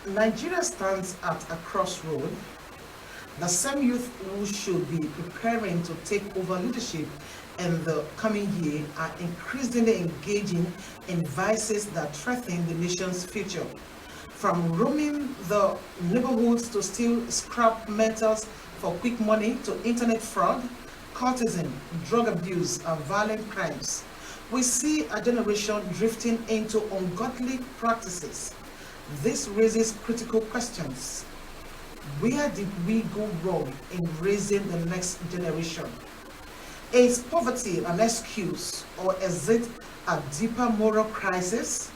Nigeria stands at a crossroad. The same youth who should be preparing to take over leadership in the coming year are increasingly engaging in vices that threaten the nation's future. From roaming the neighborhoods to steal scrap metals for quick money to internet fraud, cultism, drug abuse, and violent crimes, we see a generation drifting into ungodly practices. This raises critical questions. Where did we go wrong in raising the next generation? Is poverty an excuse, or is it a deeper moral crisis?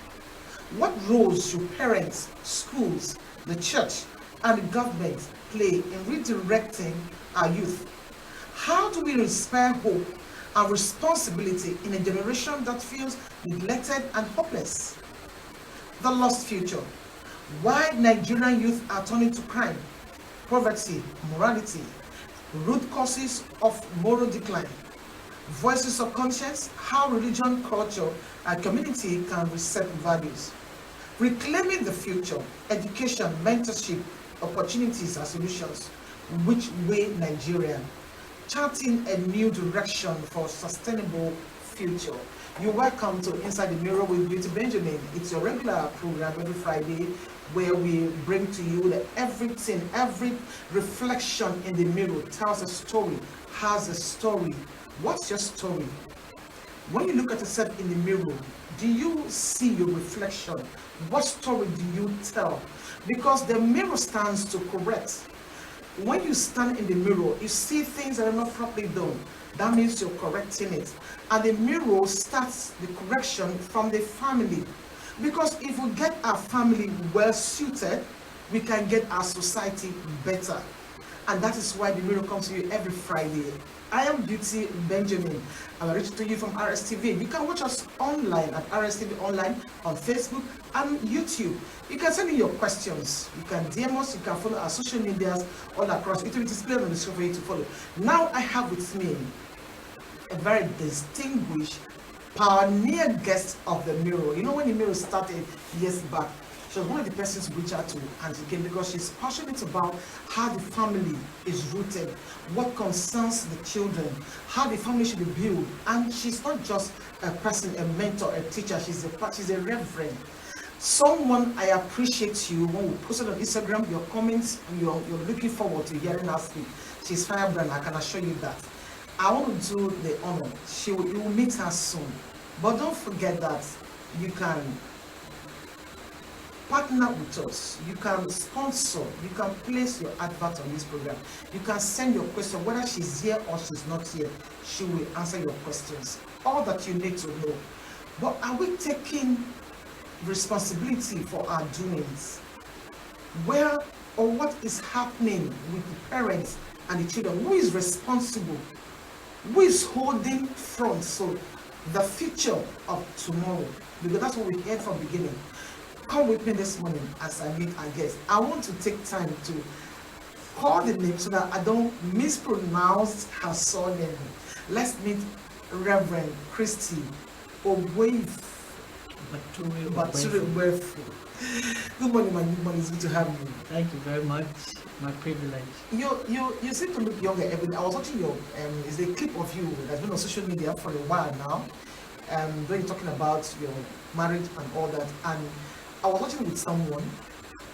What roles should parents, schools, the church, and the government play in redirecting our youth? How do we inspire hope and responsibility in a generation that feels neglected and hopeless? The lost future. Why Nigerian youth are turning to crime, poverty, morality, root causes of moral decline, voices of conscience, how religion, culture, and community can reset values. Reclaiming the future, education, mentorship, opportunities and solutions. Which way Nigeria? Charting a new direction for sustainable future. You're welcome to Inside the Mirror with Beauty Benjamin. It's your regular program every Friday where we bring to you that everything, every reflection in the mirror tells a story, has a story. What's your story? When you look at yourself in the mirror, do you see your reflection? What story do you tell? Because the mirror stands to correct. When you stand in the mirror, you see things that are not properly done. That means you're correcting it. And the mirror starts the correction from the family. Because if we get our family well suited, we can get our society better. And that is why the mirror comes to you every Friday. I am Beauty Benjamin. I'm reaching to you from RSTV. You can watch us online at RSTV Online on Facebook and YouTube. You can send in your questions. You can DM us. You can follow our social medias all across. It will be displayed on the screen for you to follow. Now I have with me a very distinguished pioneer guest of the mirror. You know, when the mirror started years back, she was one of the persons we reached out to, and she came because she's passionate about how the family is rooted, what concerns the children, how the family should be built. And she's not just a person, a mentor, a teacher, she's a reverend. Someone I appreciate you when we posted on Instagram, your comments, you're looking forward to hearing her speak. She's firebrand, I can assure you that. I want to do the honor. You will meet her soon. But don't forget that you can partner with us. You can sponsor. You can place your advert on this program. You can send your question, whether she's here or she's not here. She will answer your questions. All that you need to know. But are we taking responsibility for our doings? Where or what is happening with the parents and the children? Who is responsible? Who is holding front? So the future of tomorrow, because that's what we heard from the beginning. Come with me this morning as I meet our guest. I want to take time to call the name so that I don't mispronounce her surname. Let's meet Reverend Christie Ogbeifun. Good morning, my new man. It's good to have you. Thank you very much. My privilege. You seem to look younger every day. I was watching your is a clip of you that's been on social media for a while now. When you're talking about your marriage and all that, and I was watching with someone,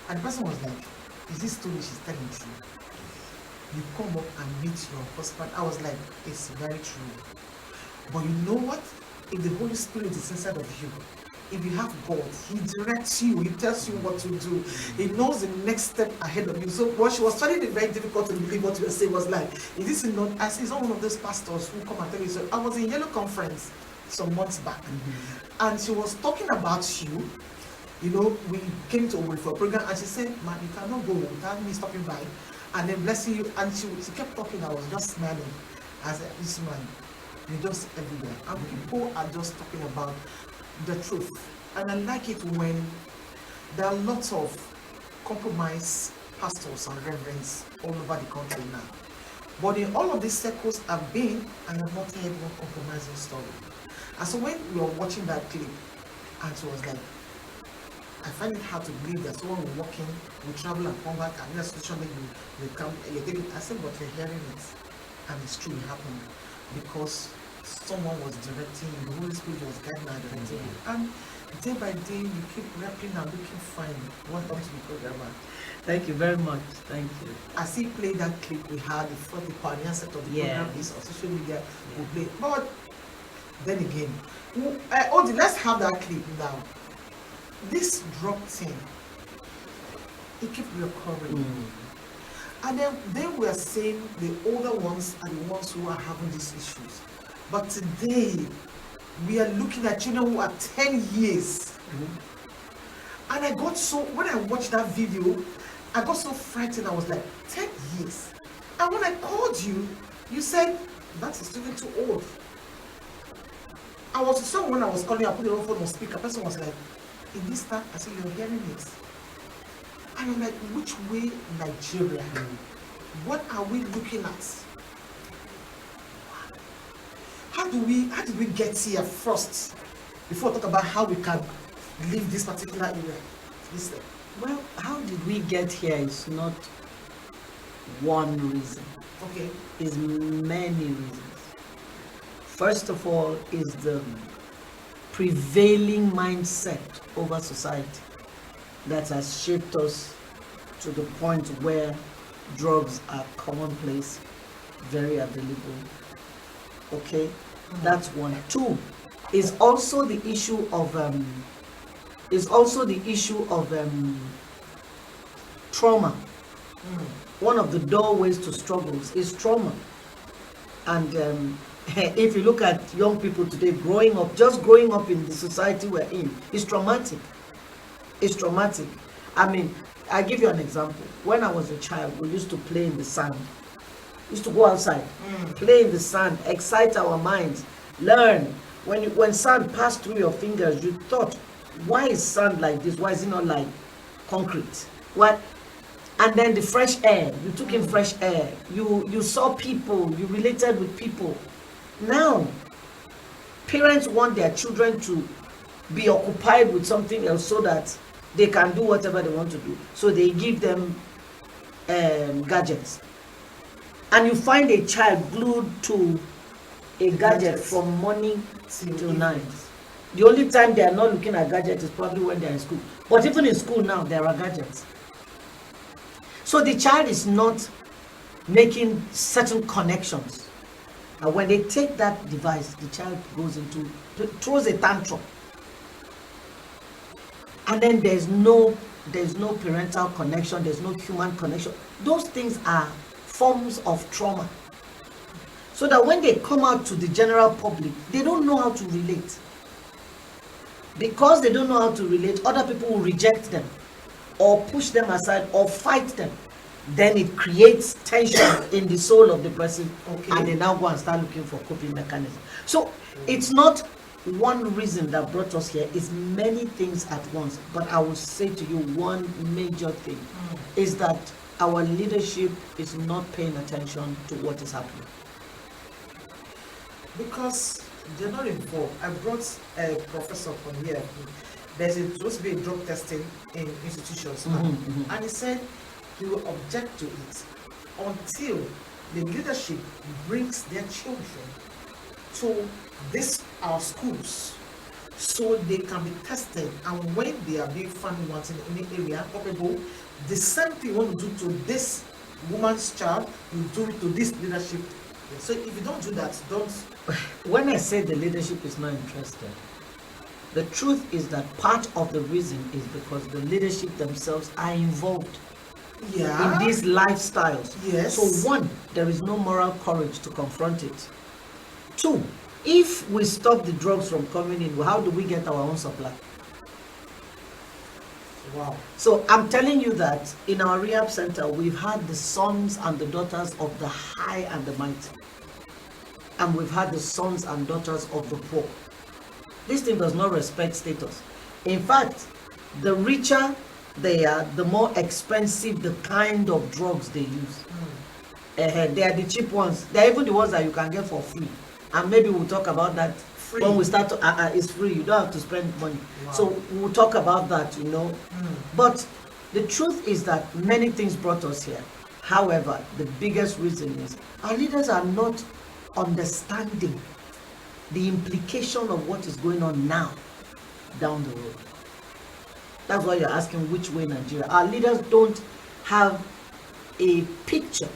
and the person was like, "Is this story she's telling true? You come up and meet your husband." I was like, "It's very true." But you know what? If the Holy Spirit is inside of you, if you have God, He directs you, He tells you what to do. He knows the next step ahead of you. So what she was finding it very difficult to believe what you were saying was like, is this not, as is not one of those pastors who come and tell you. So I was in Yellow Conference some months back, and she was talking about you. You know, we came to Ogbeifun for a program, and she said, "Man, you cannot go without me stopping by and then blessing you." And she kept talking. I was just smiling. I said, "This man, you're just everywhere." And people are just talking about the truth. And I like it when there are lots of compromise pastors and reverends all over the country now. But in all of these circles I've been, I have not heard one compromising story. And so when we were watching that clip, and she was like, I find it hard to believe that someone will walk in, will travel and come back, and in a situation that you come, you're taking. I said, but you're hearing it, and it's true, it happened because someone was directing you, the Holy Spirit was guiding and directing you, and day by day you keep rapping and looking fine. Welcome to the program. Thank you very much. Thank you. As he played that clip we had before the pioneer set of the program is on social media, will play. But then again, Odi, let's have that clip now. This drug thing, it keeps recurring. And then they were saying the older ones are the ones who are having these issues. But today, we are looking at children who are 10 years. And I got so, when I watched that video, I got so frightened. I was like, 10 years? And when I called you, you said, that is even too old. I was with someone when I was calling, I put the phone on speaker. The person was like, in this time, I said, you're hearing it. And I'm like, which way Nigeria? What are we looking at? How did we get here first? Before we talk about how we can leave this particular area. Listen. Well, how did we get here is not one reason. Okay. It's many reasons. First of all is the prevailing mindset over society that has shaped us to the point where drugs are commonplace, very available. Okay, that's one. Two is also the issue of trauma. One of the doorways to struggles is trauma, and if you look at young people today growing up in the society we're in, it's traumatic. It's traumatic. I mean, I give you an example. When I was a child, we used to play in the sand. We used to go outside, play in the sand, excite our minds, learn. When sand passed through your fingers, you thought, why is sand like this? Why is it not like concrete? What? And then the fresh air, you took in fresh air. You saw people, you related with people. Now, parents want their children to be occupied with something else so that they can do whatever they want to do. So they give them gadgets. And you find a child glued to a gadget from morning till night. The only time they are not looking at gadgets is probably when they are in school. But even in school now, there are gadgets. So the child is not making certain connections. And when they take that device, the child throws a tantrum. And then there's no parental connection, there's no human connection. Those things are forms of trauma. So that when they come out to the general public, they don't know how to relate. Because they don't know how to relate, other people will reject them or push them aside or fight them. Then it creates tension in the soul of the person, and they now go and start looking for coping mechanisms. So it's not one reason that brought us here, it's many things at once. But I will say to you, one major thing is that our leadership is not paying attention to what is happening. Because they're not involved. I brought a professor from here. There's supposed to be a drug testing in institutions now. And he said he will object to it until the leadership brings their children to our schools so they can be tested, and when they are being found wanting in the area, probably the same thing you want to do to this woman's child, you do it to this leadership. So if you don't do that, don't. When I say the leadership is not interested, the truth is that part of the reason is because the leadership themselves are involved in these lifestyles. Yes. So one, there is no moral courage to confront it. Two, if we stop the drugs from coming in, how do we get our own supply? Wow. So I'm telling you that in our rehab center, we've had the sons and the daughters of the high and the mighty. And we've had the sons and daughters of the poor. This thing does not respect status. In fact, the richer they are, the more expensive the kind of drugs they use. They are the cheap ones. They are even the ones that you can get for free. And maybe we'll talk about that free. When we start to, it's free. You don't have to spend money. Wow. So we'll talk about that, you know. But the truth is that many things brought us here. However, the biggest reason is our leaders are not understanding the implication of what is going on now down the road. That's why you're asking which way Nigeria. Our leaders don't have a picture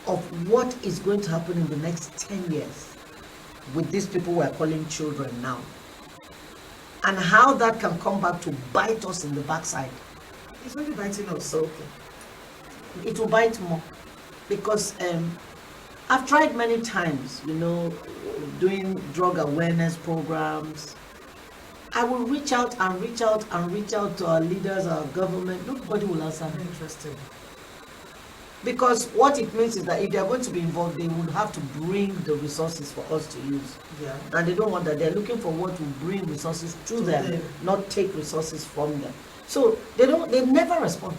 of what is going to happen in the next 10 years with these people we're calling children now, and how that can come back to bite us in the backside. It's only biting us. Okay. It will bite more because I've tried many times, you know, doing drug awareness programs. I will reach out and reach out and reach out to our leaders, our government. Nobody will answer me. Interesting. Because what it means is that if they are going to be involved, they would have to bring the resources for us to use. Yeah. And they don't want that. They're looking for what will bring resources to them, not take resources from them. So they never respond.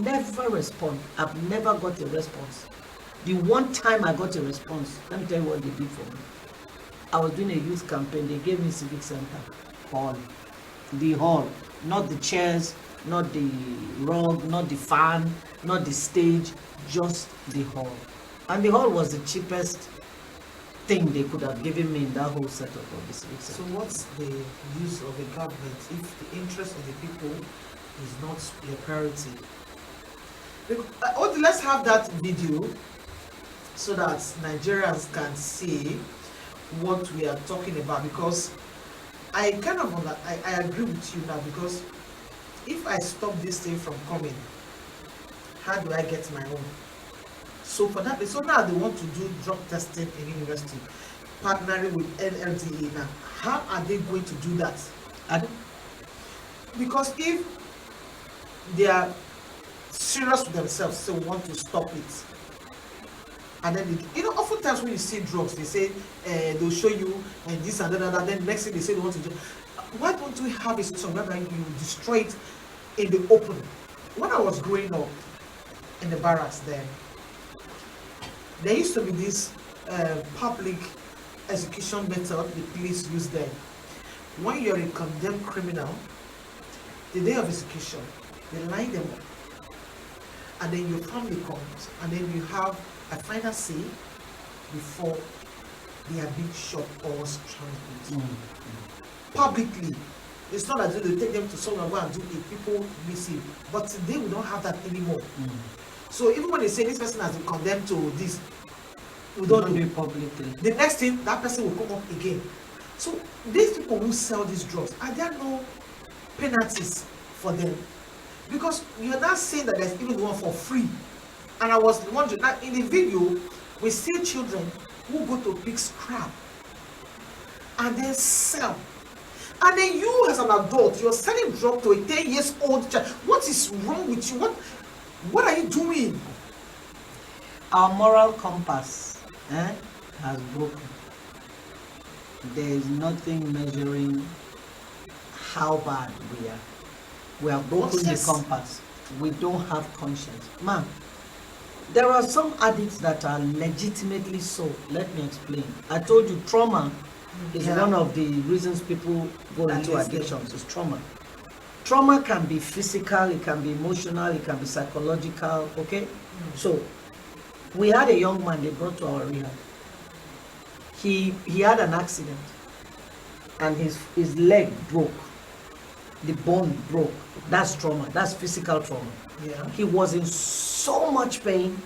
Never respond. I've never got a response. The one time I got a response, let me tell you what they did for me. I was doing a youth campaign. They gave me civic center hall. The hall, not the chairs, not the rug, not the fan, not the stage, just the hall. And the hall was the cheapest thing they could have given me in that whole setup of the civic So center. what's the use of a government if the interest of the people is not your priority? Let's have that video so that Nigerians can see what we are talking about, because I kind of I agree with you now, because if I stop this thing from coming, how do I get my own? So for that, so now they want to do drug testing in university, partnering with NLDA now. How are they going to do that? Because if they are serious with themselves, so want to stop it, and then oftentimes when you see drugs, they say they'll show you and this and that, then next thing they say they want to do. Why don't we have a system whereby you destroy it in the open? When I was growing up in the barracks, there used to be this public execution method the police use then. When you're a condemned criminal, the day of execution, they line them up, and then your family comes, and then you have a final say before they are being shot or strangled. Publicly. It's not as if they take them to somewhere and go and do it, people missing. But today we don't have that anymore. So even when they say this person has been condemned to this, we don't do it publicly. The next thing, that person will come up again. So these people who sell these drugs, are there no penalties for them? Because you're not saying that there's even one for free. And I was wondering, now in the video, we see children who go to pick scrap and then sell. And then you as an adult, you're selling drugs to a 10 years old child. What is wrong with you? What are you doing? Our moral compass has broken. There is nothing measuring how bad we are. We have broken the compass. We don't have conscience. Man, there are some addicts that are legitimately so. Let me explain. I told you trauma is one of the reasons people go into addictions. It's trauma. Trauma can be physical, it can be emotional, it can be psychological, okay? So, we had a young man they brought to our rehab. He had an accident and his leg broke. The bone broke. That's trauma. That's physical trauma. Yeah. He was in so much pain.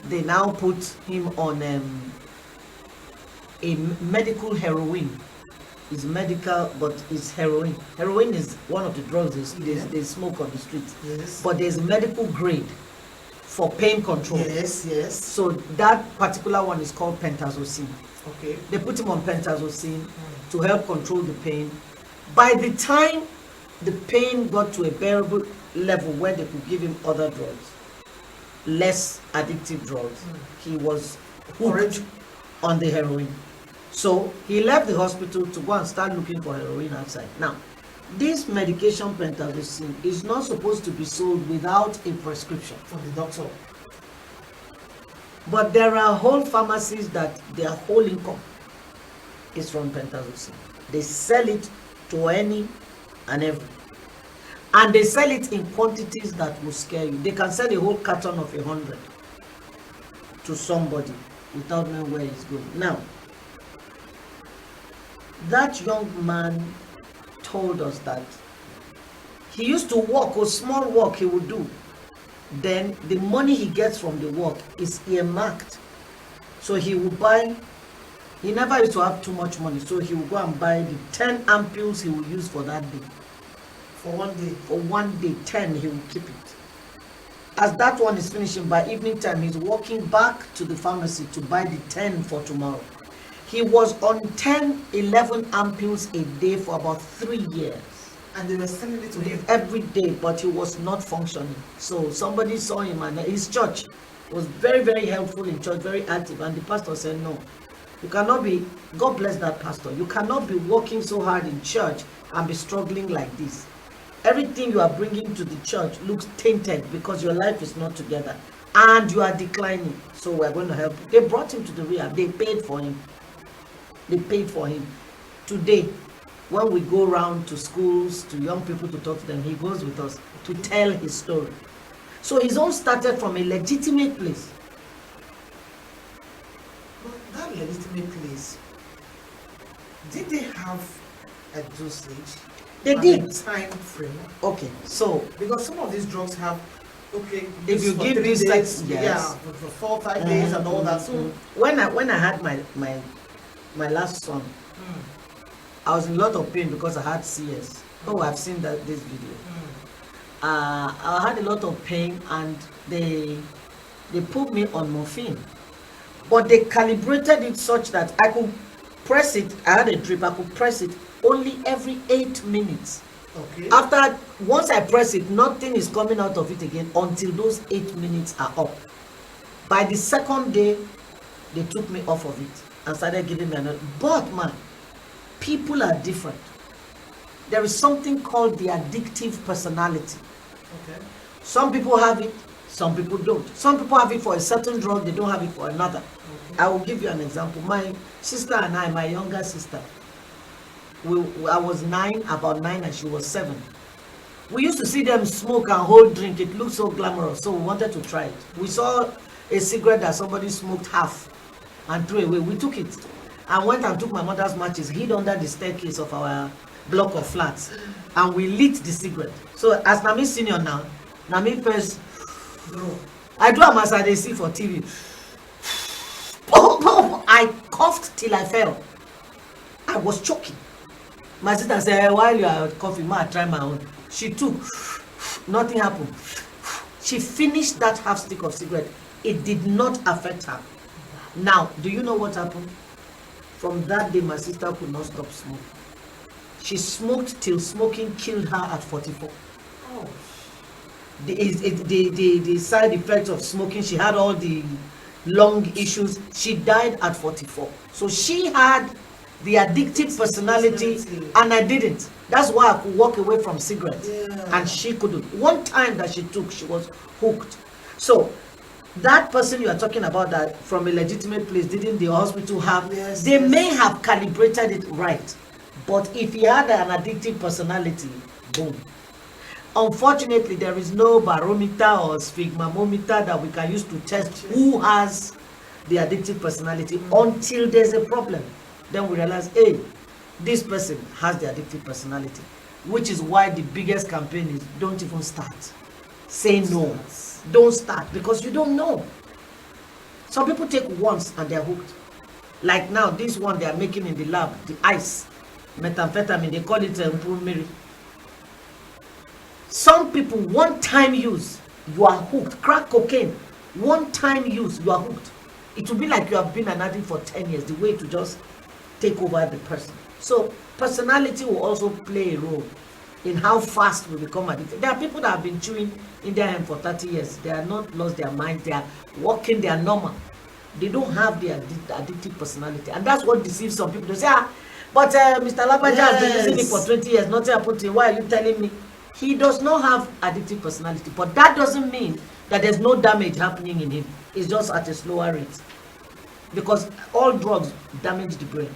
They now put him on a medical heroin. It's medical, but it's heroin. Heroin is one of the drugs they smoke on the streets. Yes. But there's medical grade for pain control. Yes. So that particular one is called pentazocine. Okay. They put him on pentazocine to help control the pain. By the time the pain got to a bearable level where they could give him other drugs, less addictive drugs, he was hooked on the heroin. So he left the hospital to go and start looking for heroin outside. Now, this medication pentazocine is not supposed to be sold without a prescription from the doctor. But there are whole pharmacies that their whole income is from pentazocine. They sell it to any and every. And they sell it in quantities that will scare you. They can sell a whole carton of 100 to somebody without knowing where it's going. Now, that young man told us that he used to work, or small work he would do. Then the money he gets from the work is earmarked. So he would buy, he never used to have too much money, so he would go and buy the 10 ampules he would use for that day. For one day? For one day, 10, he will keep it. As that one is finishing, by evening time, he's walking back to the pharmacy to buy the 10 for tomorrow. He was on 10, 11 ampules a day for about 3 years. And they were sending it to him every day, but he was not functioning. So somebody saw him, and his church was very, very helpful in church, very active. And the pastor said, no, you cannot be, God bless that pastor, you cannot be working so hard in church and be struggling like this. Everything you are bringing to the church looks tainted because your life is not together and you are declining. So we're going to help you. They brought him to the rehab. They paid for him. They paid for him. Today, when we go around to schools, to young people to talk to them, he goes with us to tell his story. So his own started from a legitimate place. But that legitimate place, did they have a dosage? They did. Time frame. Okay, so because some of these drugs have, okay, if you give 3 this days, yes. yeah, for 4 or 5 days and all that. So when I had my last son, I was in a lot of pain because I had CS. Oh, I've seen this video. I had a lot of pain, and they put me on morphine, but they calibrated it such that I could press it. I had a drip. I could press it only every 8 minutes. Okay. After, once I press it, nothing is coming out of it again until those 8 minutes are up. By the second day, they took me off of it and started giving me another. But man, people are different. There is something called the addictive personality. Okay. Some people have it, some people don't. Some people have it for a certain drug, they don't have it for another. Okay. I will give you an example. My sister and I, my younger sister, I was about 9 and she was 7. We used to see them smoke and hold drink. It looked so glamorous, so we wanted to try it. We saw a cigarette that somebody smoked half and threw away. We took it and went and took my mother's matches, hid under the staircase of our block of flats, and we lit the cigarette. So as Nami senior now, Nami first, I do am as I see for TV. I coughed till I fell. I was choking. My sister said, while you are coughing, ma, try my own. She took, nothing happened. She finished that half stick of cigarette. It did not affect her. Now, do you know what happened? From that day, my sister could not stop smoking. She smoked till smoking killed her at 44. Oh. The side effects of smoking, she had all the lung issues. She died at 44. So she had the addictive personality, and I didn't. That's why I could walk away from cigarettes, and she couldn't. One time that she took, she was hooked. So that person you are talking about, that from a legitimate place, didn't the hospital have? Yes, they may have calibrated it right, but if he had an addictive personality, boom. Unfortunately, there is no barometer or sphygmomanometer that we can use to test who has the addictive personality until there's a problem. Then we realize, hey, this person has the addictive personality, which is why the biggest campaign is don't even start. Say no. Don't start, because you don't know. Some people take once and they're hooked. Like now, this one they are making in the lab, the ice, methamphetamine, they call it Mary. Some people, one time use, you are hooked. Crack cocaine, one time use, you are hooked. It will be like you have been an addict for 10 years, the way to just take over the person. So personality will also play a role in how fast we become addicted. There are people that have been chewing in their hand for 30 years. They are not lost their mind. They are walking, they are normal. They don't have the addictive personality. And that's what deceives some people. They say, but Mr. Labaja has been using it for 20 years. Nothing happened to him. Why are you telling me? He does not have addictive personality. But that doesn't mean that there's no damage happening in him. It's just at a slower rate. Because all drugs damage the brain.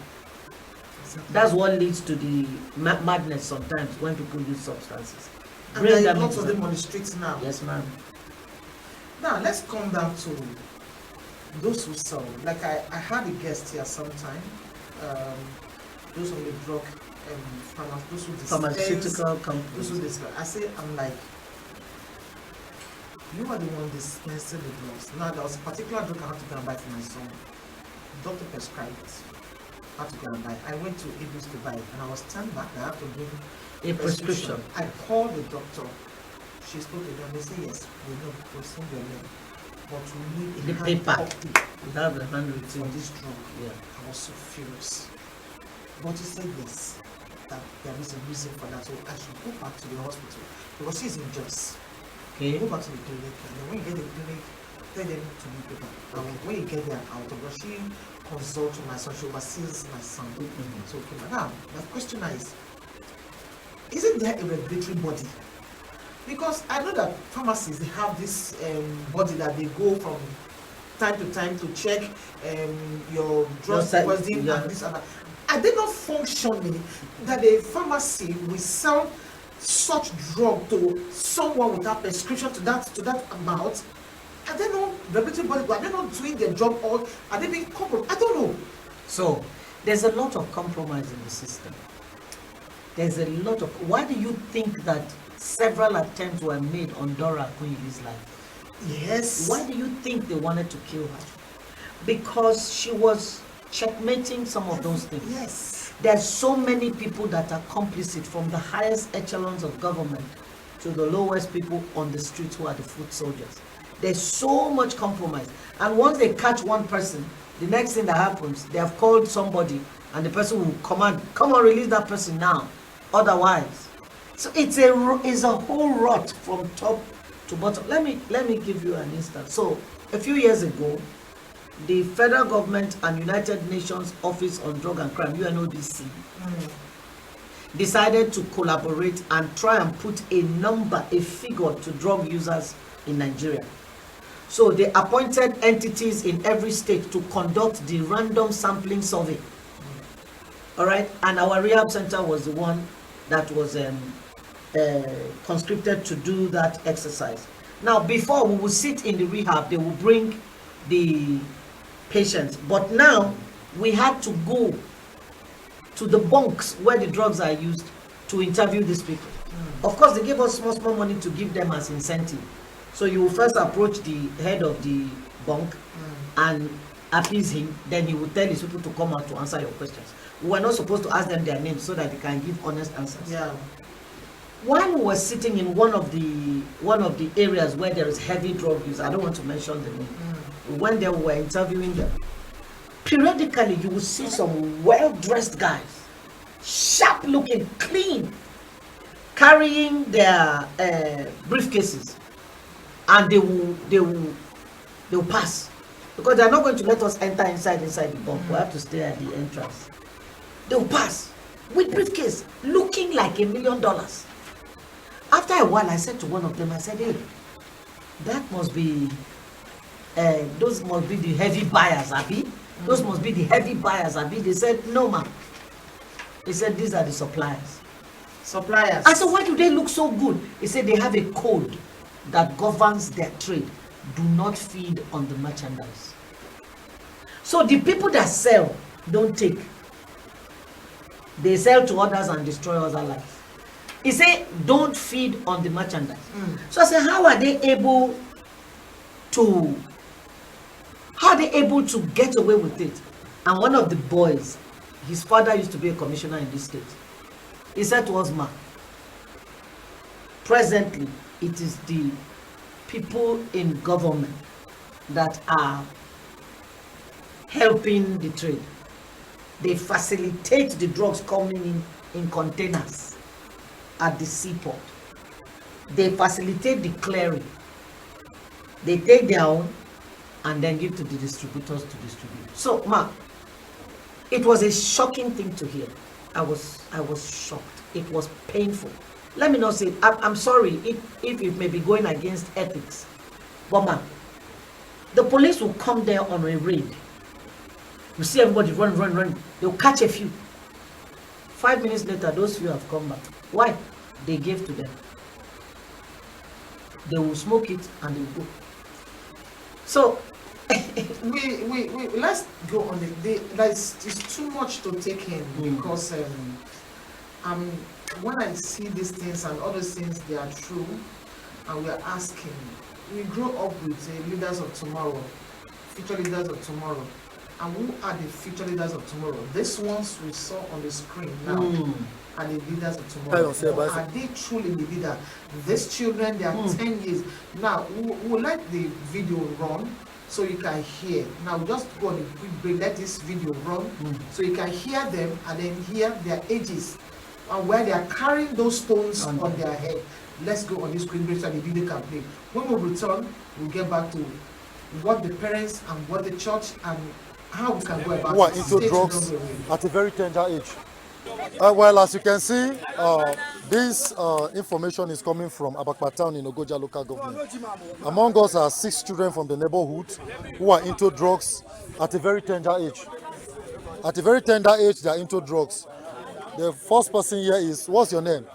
That's what leads to the madness sometimes when people use substances. And there are lots of them on the streets now. Yes, ma'am. Now, let's come down to those who sell. Like I had a guest here sometime, those on the drug those who pharmaceutical companies. Those who dispense. I say, I'm like, you are the one dispensing the drugs. Now, there was a particular drug I had to go and buy for my son. The doctor prescribed it. I had to go and buy it. I went to Ibis to buy it, and I was turned back. I have to bring a prescription. I called the doctor. She spoke to them. They say, yes, we know, we'll send your name. But we need a the hand paper. copy. We have a handwritten for this drug. Yeah. I was so furious. But he said yes, that there is a reason for that. So I should go back to the hospital because she's in Jos. Okay. Go back to the clinic, and then when you get to the clinic, tell them to be paper. And when you get there, out of she consult with my son, she oversees my son. So okay, now the question is, isn't there a regulatory body? Because I know that pharmacies, they have this body that they go from time to time to check your drug sequencing and this and that. Are they not functioning that a pharmacy will sell such drug to someone without prescription to that amount? Are they not regulatory body? Are they not doing their job, or are they being compromised? I don't know. So there's a lot of compromise in the system. There's a lot of. Why do you think that several attempts were made on Dora Akunyili's life? Yes. Why do you think they wanted to kill her? Because she was checkmating some of those things. Yes. There's so many people that are complicit, from the highest echelons of government to the lowest people on the streets who are the foot soldiers. There's so much compromise. And once they catch one person, the next thing that happens, they have called somebody and the person will command, come on, release that person now. Otherwise. So it's a whole rot from top to bottom. Let me give you an instance. So a few years ago, the federal government and United Nations Office on Drug and Crime, UNODC, decided to collaborate and try and put a figure to drug users in Nigeria. So they appointed entities in every state to conduct the random sampling survey. All right, and our rehab center was the one that was conscripted to do that exercise. Now, before, we would sit in the rehab, they would bring the patients, but now we had to go to the bunks where the drugs are used to interview these people. Of course, they gave us small money to give them as incentive. So you will first approach the head of the bunk and appease him, then he will tell his people to come out to answer your questions. We were not supposed to ask them their names so that they can give honest answers. Yeah. While we were sitting in one of the areas where there is heavy drug use, I don't want to mention the name. When they were interviewing them, periodically you will see some well-dressed guys, sharp looking, clean, carrying their briefcases, and they will pass, because they are not going to let us enter inside the bunk. We have to stay at the entrance. They will pass with briefcase, looking like $1 million. After a while, I said to one of them, I said, hey, that must be those must be the heavy buyers, Abi. Those must be the heavy buyers, Abi. They said, no, ma'am. He said, these are the suppliers. Suppliers. I said, why do they look so good? He said, they have a code that governs their trade. Do not feed on the merchandise. So the people that sell don't take. They sell to others and destroy other lives. He said, don't feed on the merchandise. So I said, how are they able to get away with it? And one of the boys, his father used to be a commissioner in this state. He said to us, ma, presently, it is the people in government that are helping the trade. They facilitate the drugs coming in containers at the seaport. They facilitate the clearing. They take their own and then give to the distributors to distribute. So, ma, it was a shocking thing to hear. I was shocked. It was painful. Let me not say, I'm sorry if it may be going against ethics. But ma, the police will come there on a raid. You see everybody run. They'll catch a few. 5 minutes later, those few have come back. Why? They gave to them. They will smoke it and they will go. So we let's go on it's too much to take in because when I see these things and other things, they are true, and we are asking. We grow up with leaders of tomorrow, future leaders of tomorrow. And who are the future leaders of tomorrow? These ones we saw on the screen now are the leaders of tomorrow. Are they truly the leader? These children, they are 10 years. Now, we'll let the video run so you can hear. Now, just go on a quick break, let this video run so you can hear them and then hear their ages and where they are carrying those stones on their head. Let's go on this quick break so the video can play. When we return, we'll get back to what the parents and what the church and how we can go about who are into drugs at a very tender age. Well, as you can see, this information is coming from Abakpa town in Ogoja local government. Among us are 6 children from the neighborhood who are into drugs at a very tender age. At a very tender age, they are into drugs. The first person here is, what's your name?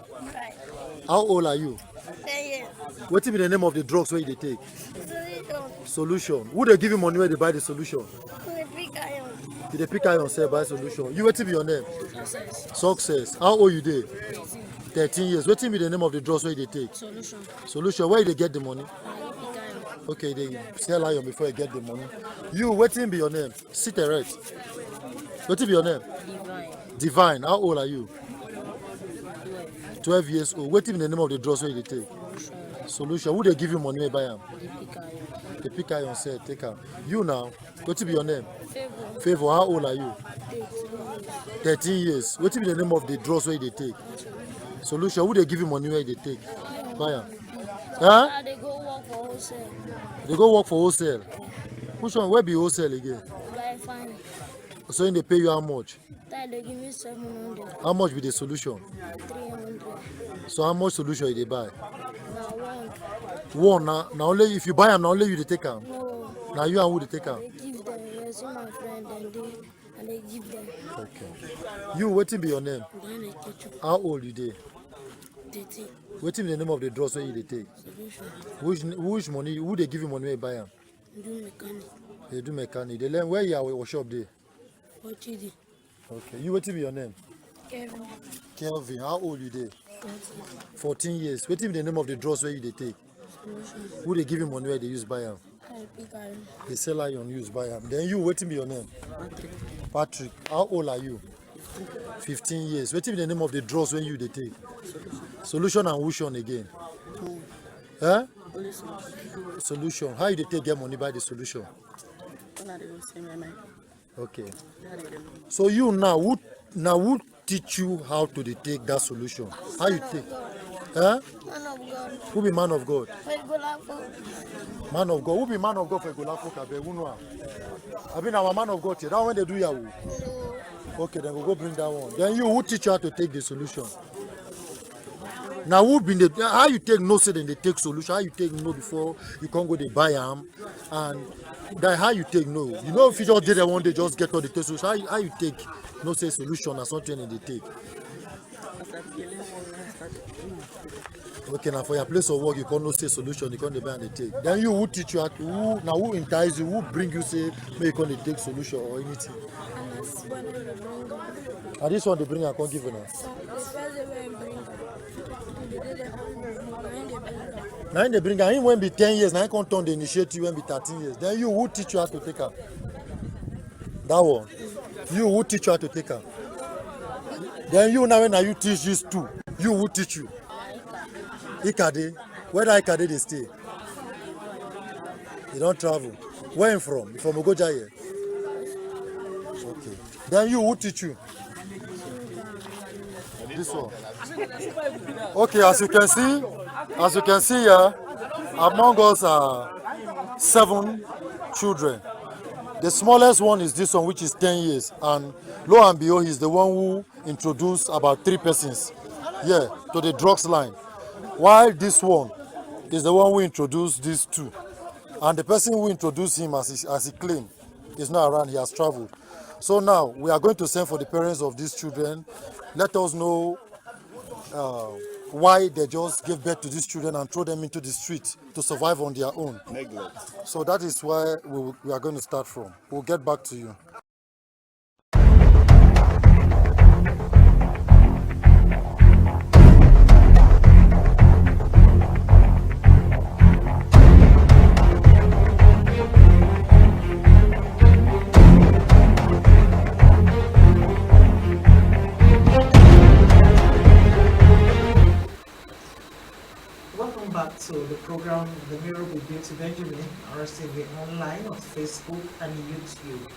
How old are you? 10 years. What is the name of the drugs where they take? Solution. Who they give you money where they buy the solution? Did they pick iron say buy solution? You what be your name? Success. How old you dey? 13 years. What be the name of the drugs where they take? Solution. Where they get the money? Okay, they sell iron before you get the money. You what be your name? Sit erect. What be your name? Divine. How old are you? 12 years old. What be the name of the drugs where they take? Solution. Who they give you money where buy them? They pick iron say take her. You now. What be your name? Favor. How old are you? 13 years. What be the name of the drugs where they take? Solution. Who they give you money where they take? Buy them. Huh? They go work for wholesale. They go work for wholesale. Which one? Where be wholesale again? Ogbeifun. So they pay you how much? They give me 700. How much be the solution? 300. So how much solution they buy? Now One. Now only if you buy them, now only you they take them. no, Now you and who they take them? they give them. You see my friend and they give them. Okay. You waiting be your name? Then they catch you. How old you dey? They take Waiting be the name of the drugs where you they take? solution. Which money? Who they give you money where you buy them? Do mechanic. They do mechanic. They learn where you are workshop there. What you do? Okay. You waiting be your name? Kevin. Kelvin. How old you dey? 40. 14 years. Waiting be the name of the drugs where you they take? Solution. Who they give you money where they use buy them? I pick iron. They sell iron use buy them. Then you waiting be your name? Patrick. How old are you? 15 years. Waiting be the name of the drugs when you they take? Solution and which one again? Huh? Solution. How you they take get money by the solution? Okay. So you now who teach you how to dey take that solution? How you take? Huh? Man of God. Who be man of God? Wait, go laugh for. Man of God. Who be man of God for Igolafo Kabe? Who know? I mean our man of God here. That one they do Yahoo. No. Okay, then we'll go bring that one. Then you who teach you how to take the solution? Now who been the how you take no say then they take solution? How you take no before you can't go they buy them and that how you take no? You know if you just did that one they just get all the take solution. How you take no say solution or something and they take? Okay, now for your place of work you can't no say solution, you can't buy and they take. Then you who teach you how to who entice you, who bring you say may you can't take solution or anything. And that's when they bring them. And this one they bring I can't give you now. So the first they bring them. They bring them. Now they bring him when be 10 years, now he can't turn the initiative when be 13 years. Then you who teach you how to take her? That one. You who teach you how to take her? Then you now when you teach these two, you who teach you? Ikade. Where that Ikade they stay? They don't travel. Where you from? You from Ogoja here? Okay. Then you who teach you? This one. Okay, as you can see here, among us are 7 children. The smallest one is this one, which is 10 years, and lo and behold, he's the one who introduced about 3 persons here to the drugs line. While this one is the one who introduced these 2, and the person who introduced him, as he claimed, is not around. He has traveled. So now we are going to send for the parents of these children. Let us know why they just gave birth to these children and throw them into the street to survive on their own. Neglect. So that is where we are going to start from. We'll get back to you. Welcome back to the program The Mirror with Beauty Benjamin, RSTV online on Facebook and YouTube.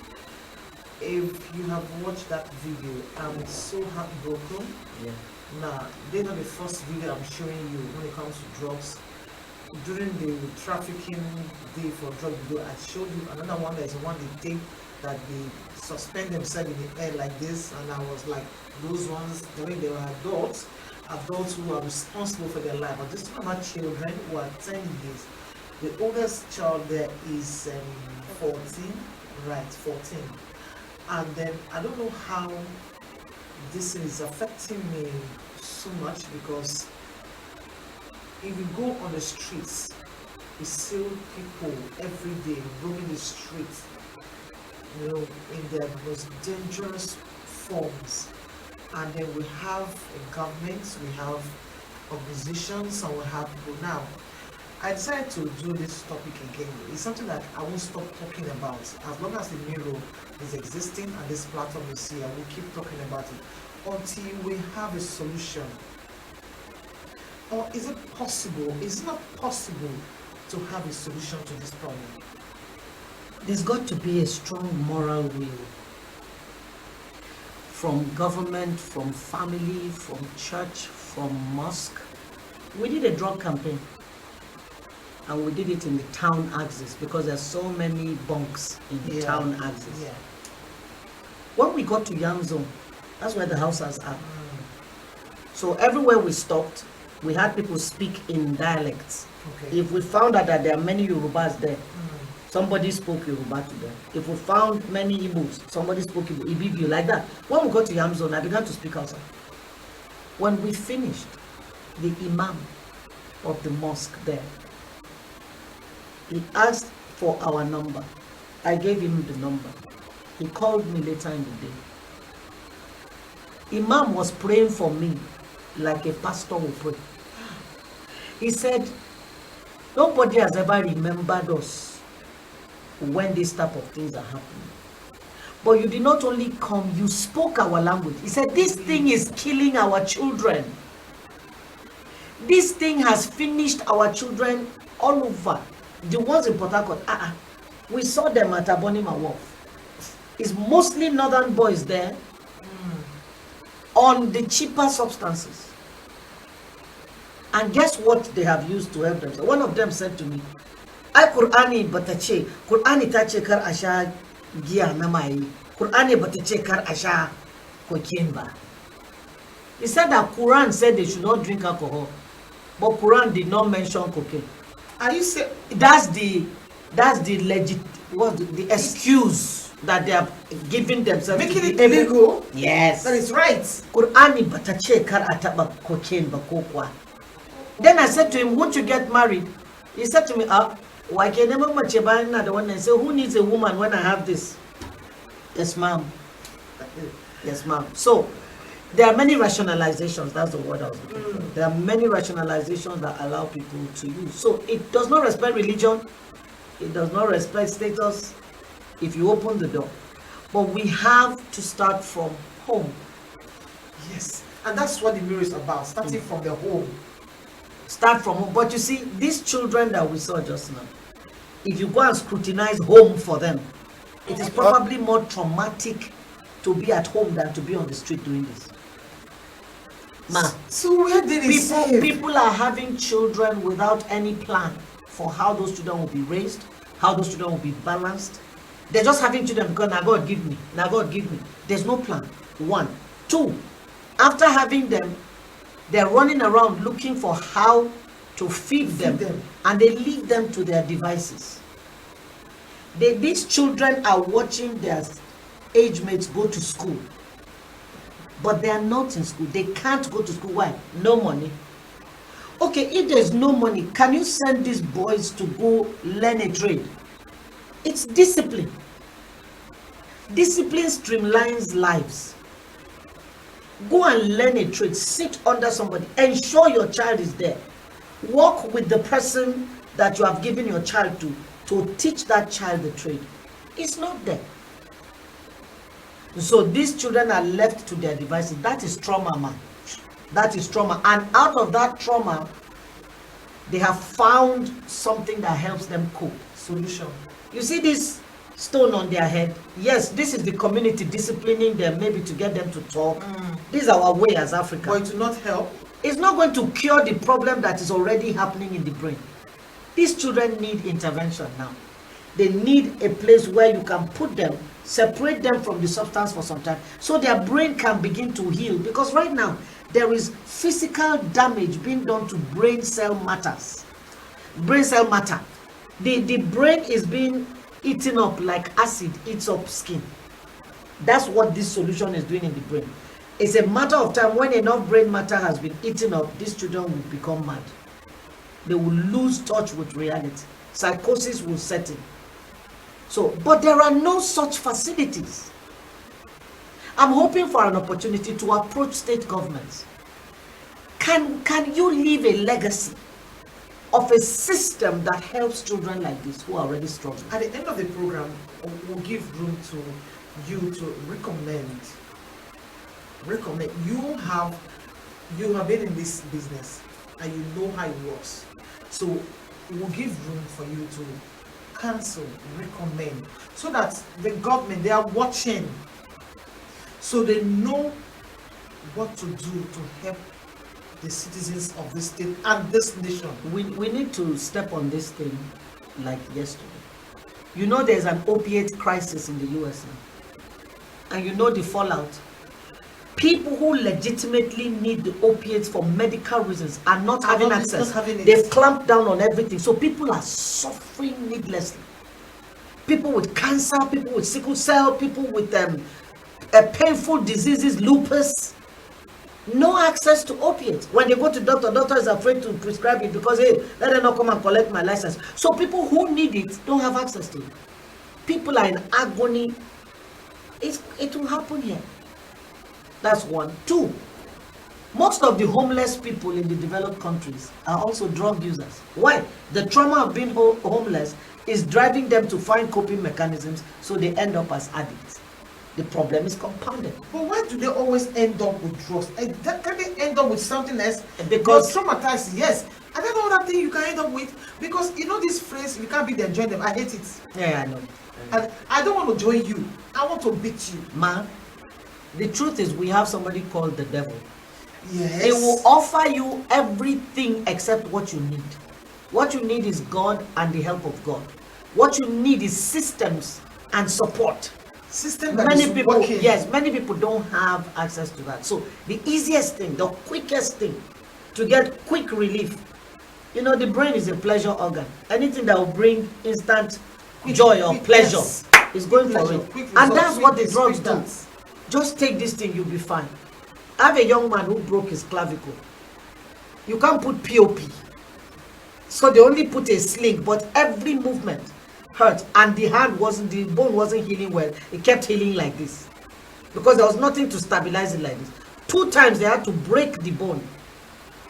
If you have watched that video, I'm so heartbroken. Yeah. Now, they're not the first video I'm showing you when it comes to drugs. During the trafficking day for drug video, I showed you another one. There's one they take that they suspend themselves in the air like this, and I was like, those ones, the way they were adults who are responsible for their life. But these are not children who are 10 years. The oldest child there is 14, right, 14. And then I don't know how this is affecting me so much, because if you go on the streets, you see people every day roaming the streets, you know, in their most dangerous forms. And then we have a government, we have organizations, and we have people. Now, I decided to do this topic again. It's something that I won't stop talking about. As long as the mirror is existing and this platform is here, we'll keep talking about it until we have a solution. Or is it possible? Is it not possible to have a solution to this problem? There's got to be a strong moral will from government, from family, from church, from mosque. We did a drug campaign, and we did it in the town axis because there's so many bunks in the town axis. Yeah. When we got to Yam Zone, that's where the houses are. So everywhere we stopped, we had people speak in dialects. Okay. If we found out that there are many Yorubas there, somebody spoke Yoruba to them. If we found many Igbos, somebody spoke Ibibio, like that. When we got to Yam Zone, I began to speak outside. When we finished, the imam of the mosque there, he asked for our number. I gave him the number. He called me later in the day. Imam was praying for me like a pastor will pray. He said, nobody has ever remembered us when this type of things are happening. But you did not only come, you spoke our language. He said, this thing is killing our children. This thing has finished our children all over. The ones in Port Harcourt, we saw them at Abonima Wharf. It's mostly northern boys there on the cheaper substances. And guess what they have used to help them? So one of them said to me, "Ai Qur'ani batace, Qur'ani tace kar asha giya na maye. Qur'ani batace kar asha cocaine ba." He said that Quran said they should not drink alcohol, but Quran did not mention cocaine. Are you saying That's the excuse that they are giving themselves. making it illegal? Yes. That is right. Qur'ani batace kar ataba cocaine ba ko kwa. Then I said to him, won't you get married? He said to me, why can never much bayan na da wannan? Say, who needs a woman when I have this? Yes, ma'am. Yes, ma'am. So there are many rationalizations. That's the word I was looking for. There are many rationalizations that allow people to use. So it does not respect religion. It does not respect status if you open the door. But we have to start from home. Yes. And that's what the mirror is about, starting from the home. Start from home. But you see, these children that we saw just now, if you go and scrutinize home for them, it is probably more traumatic to be at home than to be on the street doing this. Ma, So where did it save? people are having children without any plan for how those children will be raised, how those children will be balanced. They're just having children because now God give me, now God give me. There's no plan. One. Two, after having them, they're running around looking for how to feed them, and they leave them to their devices. These children are watching their age mates go to school, but they are not in school. They can't go to school. Why? No money. Okay, if there's no money, can you send these boys to go learn a trade? It's discipline. Discipline streamlines lives. Go and learn a trade. Sit under somebody. Ensure your child is there. Work with the person that you have given your child to teach that child the trade. It's not there. So these children are left to their devices. That is trauma, man. That is trauma. And out of that trauma, they have found something that helps them cope. Solution. You see this stone on their head? Yes, this is the community disciplining them, maybe to get them to talk. This is our way as Africans. But it will not help. It's not going to cure the problem that is already happening in the brain. These children need intervention now. They need a place where you can put them, separate them from the substance for some time, so their brain can begin to heal. Because right now, there is physical damage being done to brain cell matters. Brain cell matter. The brain is being eaten up like acid eats up skin. That's what this solution is doing in the brain. It's a matter of time. When enough brain matter has been eaten up, these children will become mad. They will lose touch with reality. Psychosis will set in. So, but there are no such facilities. I'm hoping for an opportunity to approach state governments. Can you leave a legacy of a system that helps children like this who are already struggling? At the end of the program, we'll give room to you to recommend. You have been in this business and you know how it works. So we'll give room for you to counsel, recommend, so that the government, they are watching, so they know what to do to help the citizens of this state and this nation. We need to step on this thing like yesterday. You know there's an opiate crisis in the US now. And you know the fallout. People who legitimately need the opiates for medical reasons are not having access. They've clamped down on everything. So people are suffering needlessly. People with cancer, people with sickle cell, people with painful diseases, lupus. No access to opiates. When they go to doctor is afraid to prescribe it because, hey, let them not come and collect my license. So people who need it don't have access to it. People are in agony. It will happen here. That's one. Two, most of the homeless people in the developed countries are also drug users. Why? The trauma of being homeless is driving them to find coping mechanisms, so they end up as addicts. The problem is compounded. But why do they always end up with drugs? Can they end up with something else? Because traumatized, yes. I don't know that thing you can end up with, because you know this phrase, you can't beat them, join them. I hate it. Yeah, I know. And I don't want to join you. I want to beat you. Man, the truth is we have somebody called the devil. Yes. He will offer you everything except what you need. What you need is God and the help of God. What you need is systems and support. System that Many is people, working. yes, many people don't have access to that. So the easiest thing, the quickest thing to get quick relief, you know, the brain is a pleasure organ. Anything that will bring instant joy or pleasure is going for it. And that's what the drugs do. Just take this thing, you'll be fine. I have a young man who broke his clavicle. You can't put POP. So they only put a sling, but every movement hurt, and the bone wasn't healing well. It kept healing like this because there was nothing to stabilize it like this. 2 times they had to break the bone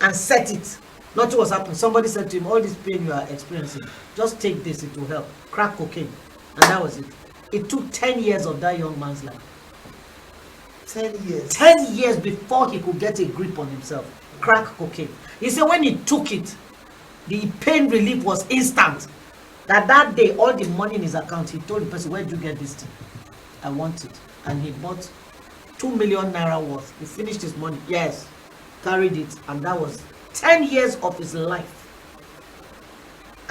and set it. Nothing was happening. Somebody said to him, all this pain you are experiencing, just take this, it will help. Crack cocaine. And that was it. It took 10 years of that young man's life. 10 years. 10 years before he could get a grip on himself. Crack cocaine. He said when he took it, the pain relief was instant. That day, all the money in his account, he told the person, where did you get this thing? I want it. And he bought 2 million naira worth. He finished his money. Yes. Carried it. And that was 10 years of his life.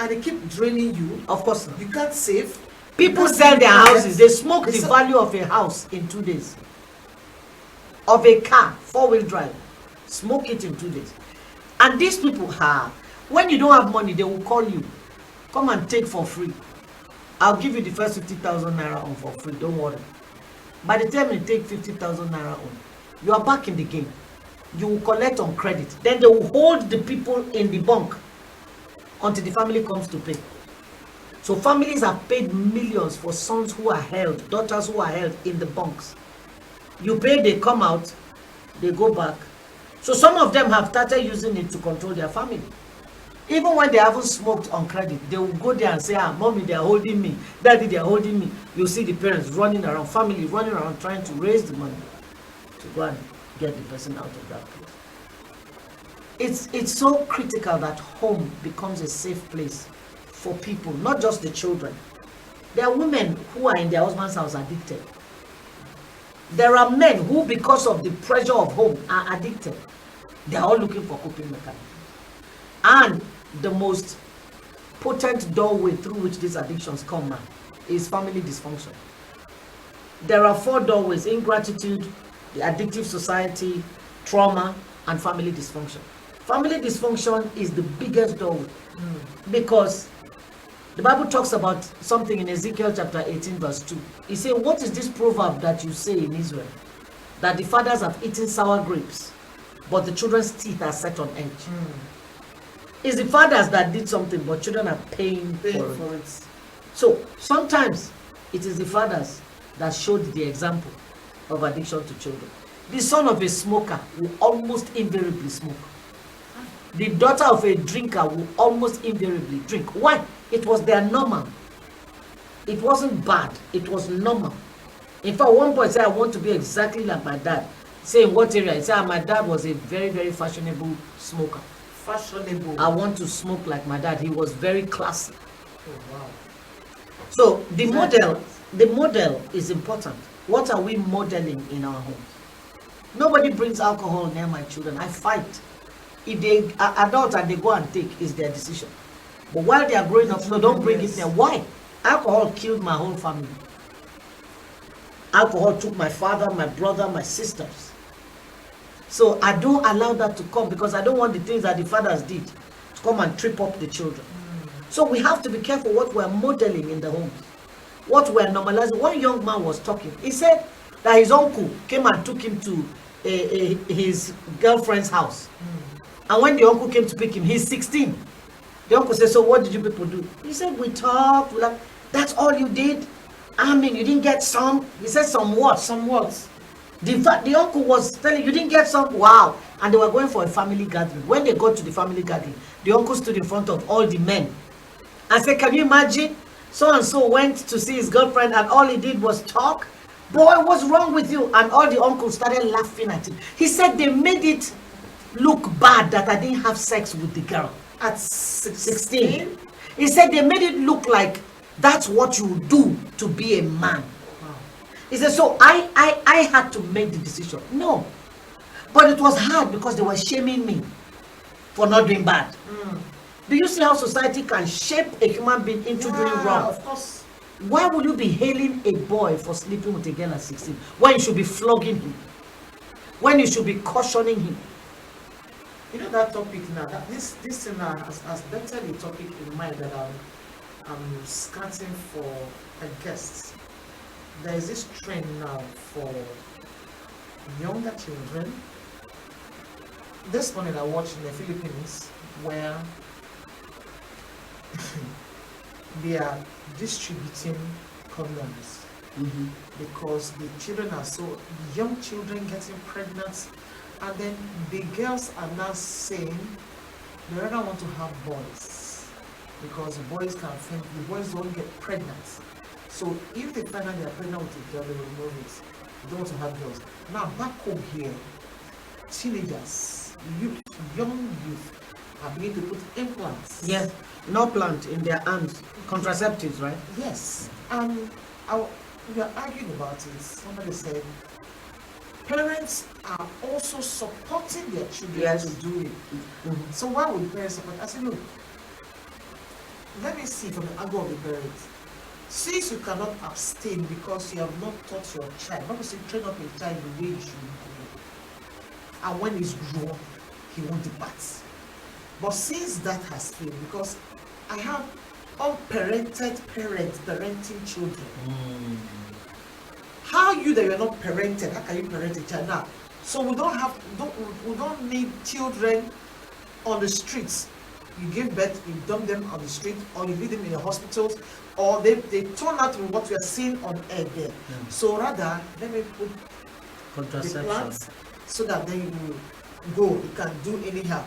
And they keep draining you. Of course not. You can't save. People sell their houses. They smoke the value of a house in 2 days. Of a car, 4-wheel drive. Smoke it in 2 days. And these people, when you don't have money, they will call you. Come and take for free. I'll give you the first 50,000 naira on for free. Don't worry. By the time you take 50,000 naira on, you are back in the game. You will collect on credit. Then they will hold the people in the bunk until the family comes to pay. So families have paid millions for sons who are held, daughters who are held in the bunks. You pay, they come out, they go back. So some of them have started using it to control their family. Even when they haven't smoked on credit, they will go there and say, mommy, they are holding me. Daddy, they are holding me. You see the parents running around, family running around, trying to raise the money to go and get the person out of that place. It's so critical that home becomes a safe place for people, not just the children. There are women who are in their husband's house addicted. There are men who, because of the pressure of home, are addicted. They are all looking for coping mechanisms. And the most potent doorway through which these addictions come now is family dysfunction. There are 4 doorways: ingratitude, the addictive society, trauma, and family dysfunction. Family dysfunction is the biggest doorway because the Bible talks about something in Ezekiel chapter 18 verse 2. He said, what is this proverb that you say in Israel? That the fathers have eaten sour grapes, but the children's teeth are set on edge. It's the fathers that did something, but children are paying for it. So sometimes it is the fathers that showed the example of addiction to children. The son of a smoker will almost invariably smoke. The daughter of a drinker will almost invariably drink. Why? It was their normal. It wasn't bad. It was normal. In fact, one boy said, I want to be exactly like my dad. Say in what area? He said, my dad was a very, very fashionable smoker. Fashionable. I want to smoke like my dad. He was very classy. Oh, wow. So the model is important. What are we modeling in our homes? Nobody brings alcohol near my children. I fight. If they are adults and they go and take, it's their decision. But while they are growing up, no, don't bring it there. Why? Alcohol killed my whole family. Alcohol took my father, my brother, my sisters. So I don't allow that to come because I don't want the things that the fathers did to come and trip up the children. So we have to be careful what we're modeling in the home, what we're normalizing. One young man was talking. He said that his uncle came and took him to his girlfriend's house. And when the uncle came to pick him, he's 16. The uncle said, so what did you people do? He said, we talked. That's all you did? I mean, you didn't get some? He said, some what? Some what? The uncle was telling, you didn't get some? Wow. And they were going for a family gathering. When they got to the family gathering, the uncle stood in front of all the men and said, can you imagine? So-and-so went to see his girlfriend and all he did was talk. Boy, what's wrong with you? And all the uncles started laughing at him. He said they made it look bad that I didn't have sex with the girl. At 16? He said they made it look like that's what you do to be a man. Wow. He said, so I had to make the decision. No. But it was hard because they were shaming me for not doing bad. Do you see how society can shape a human being into doing wrong? Of course. Why would you be hailing a boy for sleeping with a girl at 16 when you should be flogging him? When you should be cautioning him? You know that topic now, this thing now has better the topic in mind that I'm scouting for a guest. There is this trend now for younger children. This morning I watched in the Philippines where they are distributing condoms because the children are young children getting pregnant. And then the girls are now saying they rather want to have boys because the boys don't get pregnant. So if they find out they are pregnant with a girl, they will remove it. They don't want to have girls. Now back home here, teenagers, young youth are beginning to put implants. Yes, no plant in their arms, contraceptives, right? Yes. And we are arguing about it. Somebody said, parents are also supporting their children to do it. So why would parents support? I said, look, let me see from the angle of the parents. Since you cannot abstain because you have not taught your child, obviously train up your child the way you should go. And when he's grown, he won't depart. But since that has failed, because I have unparented parents parenting children, how how you that you're not parented, how can you parent a child now? So we don't need children on the streets. You give birth, you dump them on the street, or you leave them in the hospitals, or they turn out to what we are seeing on air there. So rather, let me put the plants so that then you go, you can do anyhow.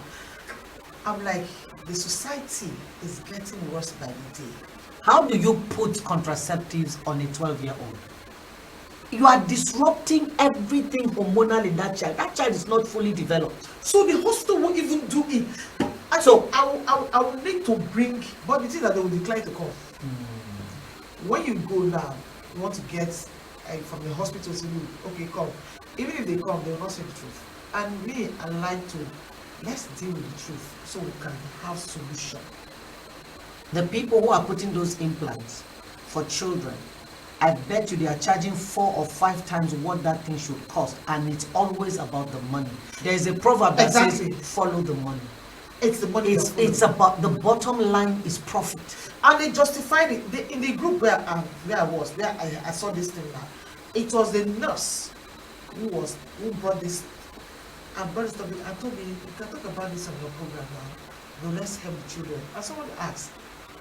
I'm like, the society is getting worse by the day. How do you put contraceptives on a 12-year-old? You are disrupting everything hormonal in that child. That child is not fully developed. So the hospital won't even do it. And so I will need to bring, but the thing that they will decline to come. When you go now, you want to get from the hospital to you, okay, come. Even if they come, they will not say the truth. And me, I like to, let's deal with the truth so we can have solution. The people who are putting those implants for children, I bet you they are charging 4 or 5 times what that thing should cost, and it's always about the money. There is a proverb that says, follow the money. It's the money. It's about the bottom line is profit. And they justified it. In the group where I saw this thing now, it was the nurse who brought this. And brought this topic. I told me, you can talk about this on your program now. No, let's help the children. And someone asked,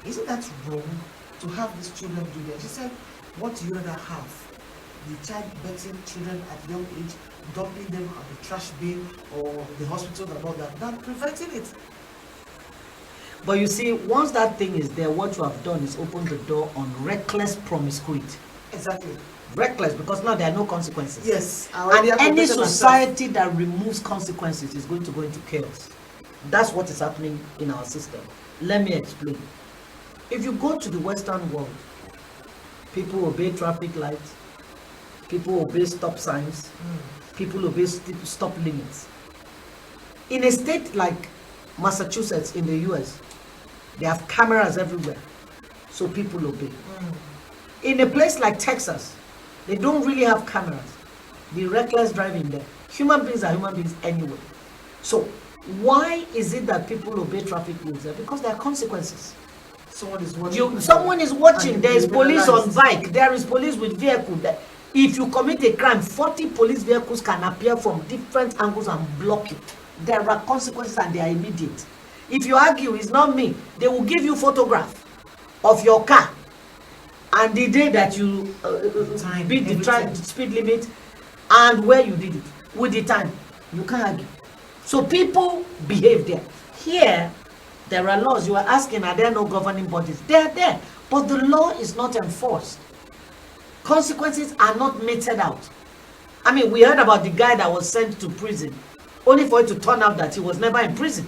isn't that wrong to have these children do that? She said, what do you rather have? The child birthing children at young age, dumping them on the trash bin or the hospital and all that, than preventing it. But you see, once that thing is there, what you have done is open the door on reckless promiscuity. Exactly. Reckless, because now there are no consequences. Yes. And any society that removes consequences is going to go into chaos. That's what is happening in our system. Let me explain. If you go to the Western world, people obey traffic lights, people obey stop signs, people obey stop limits. In a state like Massachusetts in the US, they have cameras everywhere, so people obey. In a place like Texas, they don't really have cameras. The reckless driving there. Human beings are human beings anyway. So why is it that people obey traffic rules there? Because there are consequences. Someone is watching. Someone is watching. There is police on bike. There is police with vehicle. If you commit a crime, 40 police vehicles can appear from different angles and block it. There are consequences and they are immediate. If you argue, it's not me, they will give you photograph of your car and the day that you beat the speed limit and where you did it with the time. You can't argue. So people behave there. Here, there are laws. You are asking, are there no governing bodies? They are there, but the law is not enforced. Consequences are not meted out. I mean, we heard about the guy that was sent to prison, only for it to turn out that he was never in prison.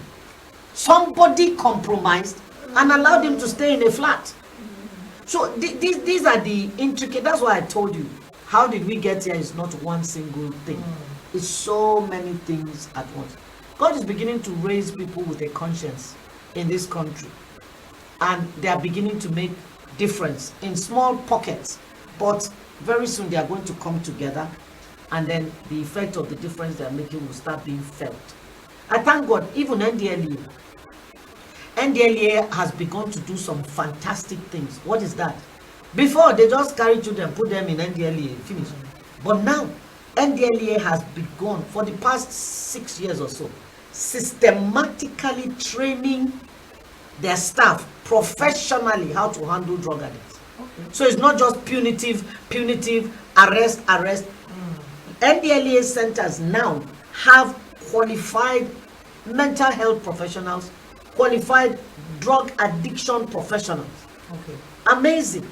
Somebody compromised and allowed him to stay in a flat. So these are the intricate, that's why I told you, how did we get here is not one single thing. It's so many things at once. God is beginning to raise people with a conscience in this country. And they are beginning to make difference in small pockets. But very soon they are going to come together, and then the effect of the difference they are making will start being felt. I thank God, even NDLEA has begun to do some fantastic things. What is that? Before, they just carry children, put them in NDLEA, finish. But now, NDLEA has begun, for the past 6 years or so, systematically training their staff professionally how to handle drug addicts. So it's not just punitive, arrest. NDLEA centers now have qualified mental health professionals, qualified drug addiction professionals. Amazing.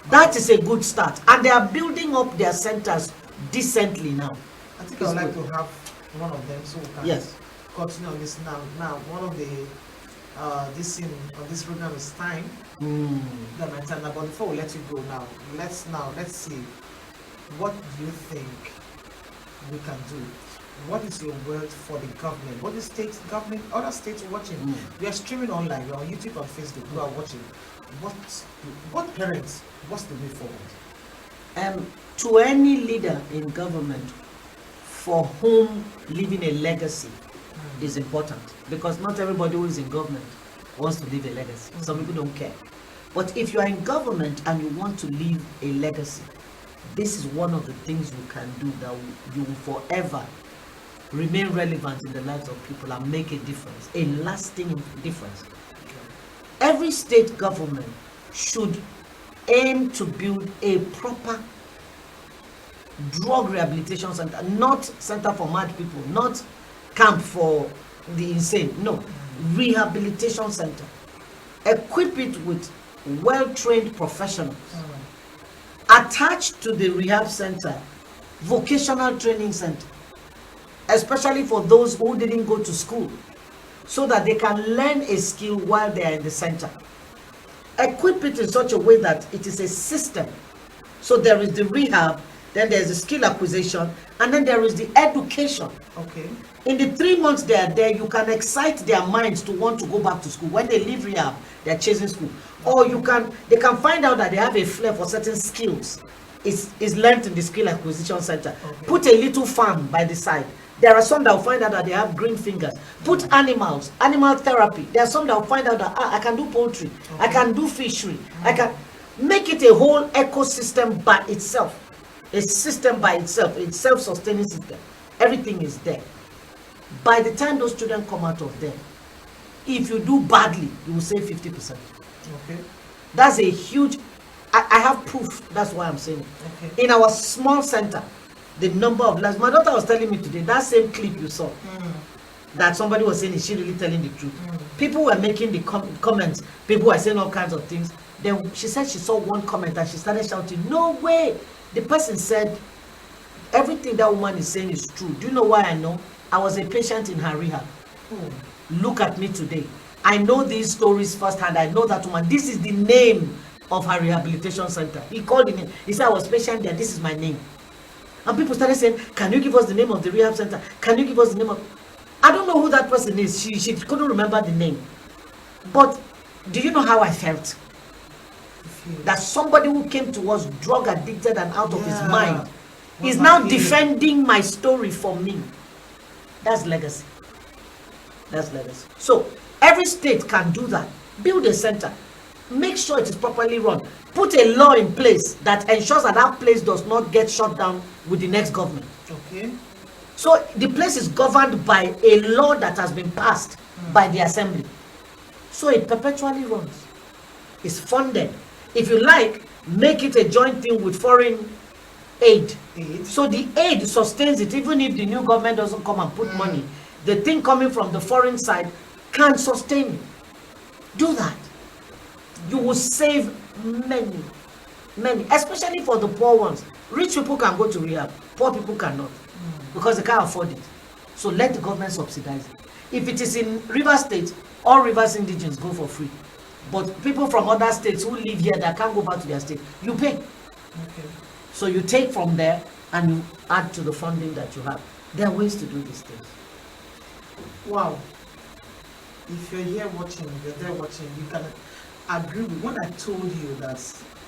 That is a good start. And they are building up their centers decently now. I think I would like to have one of them so we can continue on this now. Now, one of the this scene on this program is time. But before we let you go now, let's see, what do you think we can do? What is your word for the government? What is state government, other states watching? We are streaming online, we are on YouTube, on Facebook, who are watching. What parents, what's the way forward? To any leader in government for whom leaving a legacy is important, because not everybody who is in government wants to leave a legacy. Some people don't care. But if you are in government and you want to leave a legacy, This is one of the things you can do that you will forever remain relevant in the lives of people and make a difference, a lasting difference. Every state government should aim to build a proper drug rehabilitation center, not center for mad people, not camp for the insane. No, rehabilitation center. Equip it with well-trained professionals. Attached to the rehab center, vocational training center, especially for those who didn't go to school, so that they can learn a skill while they are in the center. Equip it in such a way that it is a system. So there is the rehab, then there's the skill acquisition, and then there is the education. Okay. In the 3 months they are there, you can excite their minds to want to go back to school. When they leave rehab, they're chasing school. Or they can find out that they have a flair for certain skills. It's learned in the skill acquisition center. Okay. Put a little farm by the side. There are some that will find out that they have green fingers. Put animal therapy. There are some that will find out that I can do poultry, I can do fishery, I can make it a whole ecosystem by itself. A system by itself, a self-sustaining system. Everything is there. By the time those children come out of there, if you do badly, you will save 50%. Okay. That's a huge, I have proof, that's why I'm saying it. Okay. In our small center, the number of lives, my daughter was telling me today, that same clip you saw, that somebody was saying, is she really telling the truth? People were making the comments, people were saying all kinds of things. Then she said she saw one comment and she started shouting, no way! The person said, everything that woman is saying is true. Do you know why I know? I was a patient in her rehab. Look at me today. I know these stories firsthand. I know that woman. This is the name of her rehabilitation center. He called the name. He said, I was patient there. This is my name. And people started saying, can you give us the name of the rehab center? Can you give us the name of... I don't know who that person is. She couldn't remember the name. But do you know how I felt? That somebody who came to us drug addicted and out of his mind is now defending my story for me. That's legacy. That's legacy. So every state can do that. Build a center. Make sure it is properly run. Put a law in place that ensures that that place does not get shut down with the next government. Okay. So the place is governed by a law that has been passed by the assembly. So it perpetually runs. It's funded. If you like, make it a joint thing with foreign aid. So the aid sustains it, even if the new government doesn't come and put money. The thing coming from the foreign side can sustain it. Do that. You will save many, especially for the poor ones. Rich people can go to rehab, poor people cannot, because they can't afford it. So let the government subsidize it. If it is in River State, all Rivers indigents go for free. But people from other states who live here that can't go back to their state, you pay. Okay. So you take from there and you add to the funding that you have. There are ways to do these things. Wow. If you're here watching, you're there watching, you can agree with when I told you that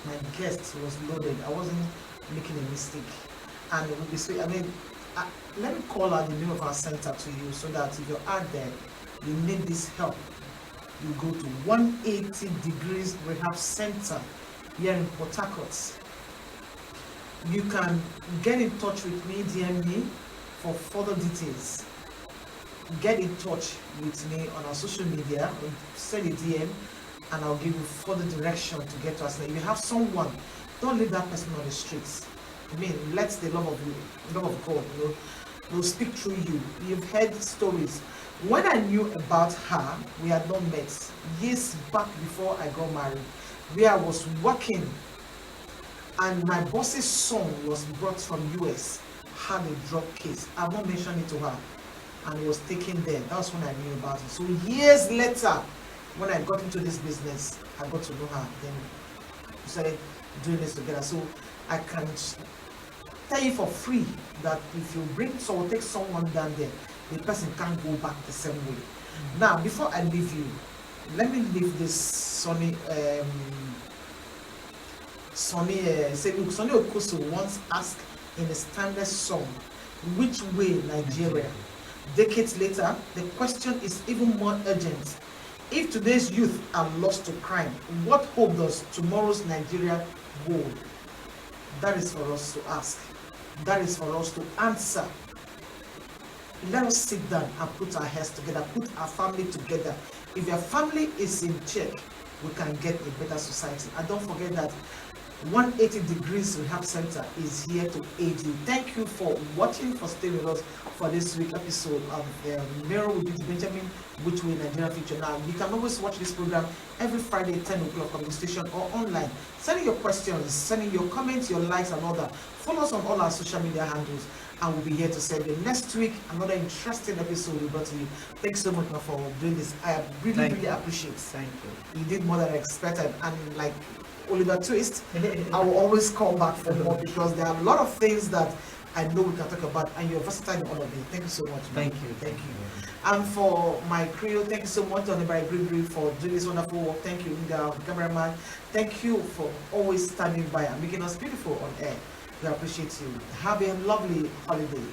my guest was loaded. I wasn't making a mistake. And it would be so, let me call out the name of our center to you so that if you're out there, you need this help. You go to 180 Degrees Rehab Center here in Port Harcourt. You can get in touch with me, DM me for further details. Get in touch with me on our social media, send a DM, and I'll give you further direction to get to us. If you have someone, don't leave that person on the streets. Let the love of God, will speak through you. You've heard stories. When I knew about her, we had not met years back before I got married, where I was working, and my boss's son was brought from US, had a drug case. I've not mentioned it to her, and it was taken there. That was when I knew about it. So years later, when I got into this business, I got to know her. Then we started doing this together. So I can tell you for free that if you take someone down there, the person can't go back the same way. Now, before I leave you, let me leave this Sonny Okuso once asked in a standard song, which way Nigeria? Decades later, the question is even more urgent. If today's youth are lost to crime, what hope does tomorrow's Nigeria hold? That is for us to ask. That is for us to answer. Let us sit down and put our heads together, put our family together. If your family is in check, we can get a better society. And don't forget that 180 Degrees Rehab Center is here to aid you. Thank you for watching, for staying with us for this week's episode of Mirror with Benjamin, which we Nigeria feature. Now, you can always watch this program every Friday at 10 o'clock on the station or online. Send in your questions, send in your comments, your likes and all that. Follow us on all our social media handles, and we'll be here to serve you. Next week, another interesting episode we brought to you. Thanks so much for doing this. I really appreciate it. Thank you. You did more than I expected, and like Oliver Twist, I will always come back for more, because there are a lot of things that I know we can talk about, and you're versatile in all of it. Thank you so much. Thank you. Thank you. And for my crew, thank you so much, Tony by Gregory, for doing this wonderful work. Thank you, Inga, the cameraman. Thank you for always standing by and making us beautiful on air. We appreciate you. Have a lovely holiday.